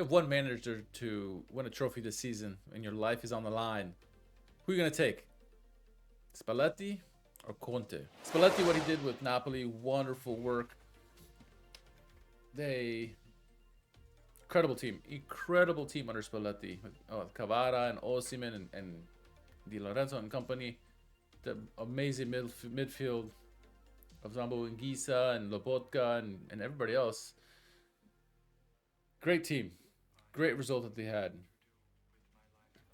You have one manager to win a trophy this season and your life is on the line. Who are you going to take? Spalletti or Conte? Spalletti, what he did with Napoli, wonderful work. Incredible team under Spalletti with Cavara and Osimhen and Di Lorenzo and company. The amazing midfield of Zambo and Gisa and Lobotka and everybody else. Great team. Great result that they had.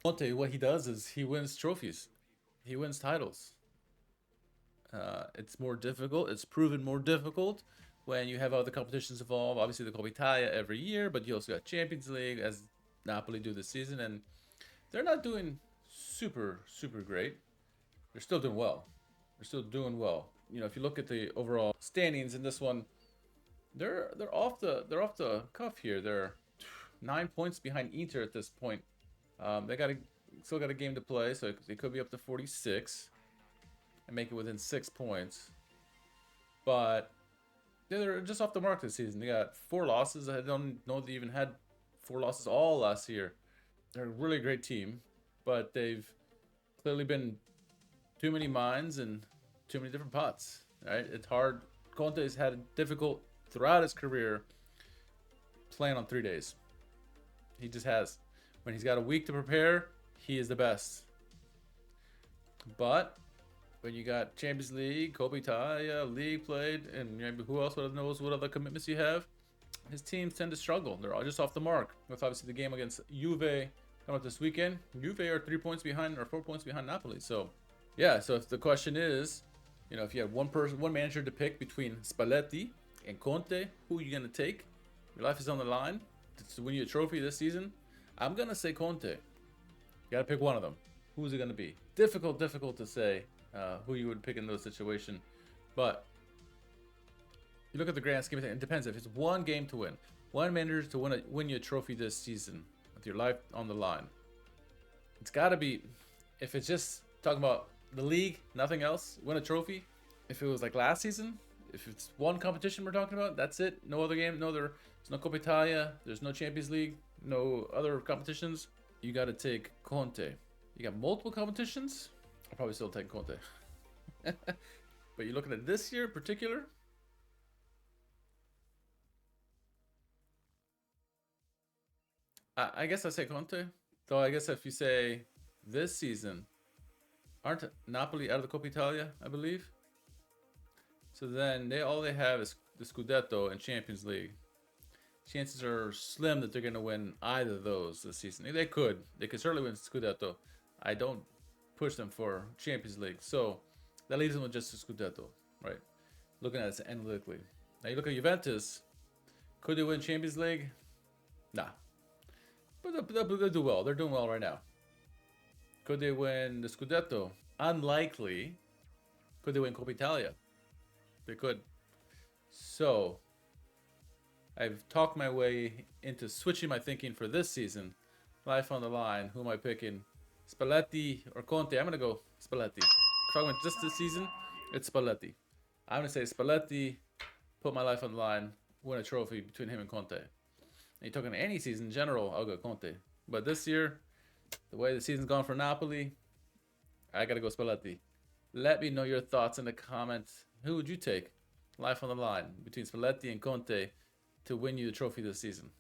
Conte, what he does is he wins trophies. He wins titles. It's more difficult. It's proven more difficult when you have other competitions involved. Obviously, the Coppa Italia every year, but you also got Champions League, as Napoli do this season, and they're not doing super great. They're still doing well. You know, if you look at the overall standings in this one, they're off the cuff here. They're 9 points behind Inter at this point. They still got a game to play, so they could be up to 46 and make it within 6 points. But they're just off the mark this season. They got 4 losses. I don't know if they even had 4 losses all last year. They're a really great team, but they've clearly been too many mines and too many different pots. Right? It's hard. Conte's had it difficult throughout his career playing on 3 days. He just has. When he's got a week to prepare, he is the best. But when you got Champions League, Coppa Italia, League played, and maybe who else knows what other commitments you have, his teams tend to struggle. They're all just off the mark. With obviously the game against Juve coming up this weekend. Juve are 3 points behind or 4 points behind Napoli. So, yeah. So if the question is, you know, if you had one manager to pick between Spalletti and Conte, who are you gonna take? Your life is on the line to win you a trophy this season. I'm gonna say Conte. You gotta pick one of them. Who's it gonna be? Difficult to say who you would pick in those situations. But you look at the grand scheme of things. It depends. If it's one game to win, one manager to win you a trophy this season with your life on the line, it's gotta be. If it's just talking about the league, nothing else, win a trophy. If it was like last season, if it's one competition we're talking about, that's it. No other game. There's no Coppa Italia. There's no Champions League. No other competitions. You got to take Conte. You got multiple competitions. I'll probably still take Conte. But you're looking at this year in particular. I guess I say Conte. Though I guess if you say this season, aren't Napoli out of the Coppa Italia, I believe? So then all they have is the Scudetto and Champions League. Chances are slim that they're going to win either of those this season. They could certainly win Scudetto. I don't push them for Champions League. So that leaves them with just the Scudetto, right? Looking at it analytically. Now you look at Juventus. Could they win Champions League? Nah. But they'll do well. They're doing well right now. Could they win the Scudetto? Unlikely. Could they win Coppa Italia? They could. So I've talked my way into switching my thinking for this season. Life on the line. Who am I picking? Spalletti or Conte? I'm going to go Spalletti. Talking about just this season, it's Spalletti. I'm going to say Spalletti, put my life on the line, win a trophy between him and Conte. And you're talking any season in general, I'll go Conte. But this year, the way the season's gone for Napoli, I got to go Spalletti. Let me know your thoughts in the comments. Who would you take? Life on the line between Spalletti and Conte to win you the trophy this season.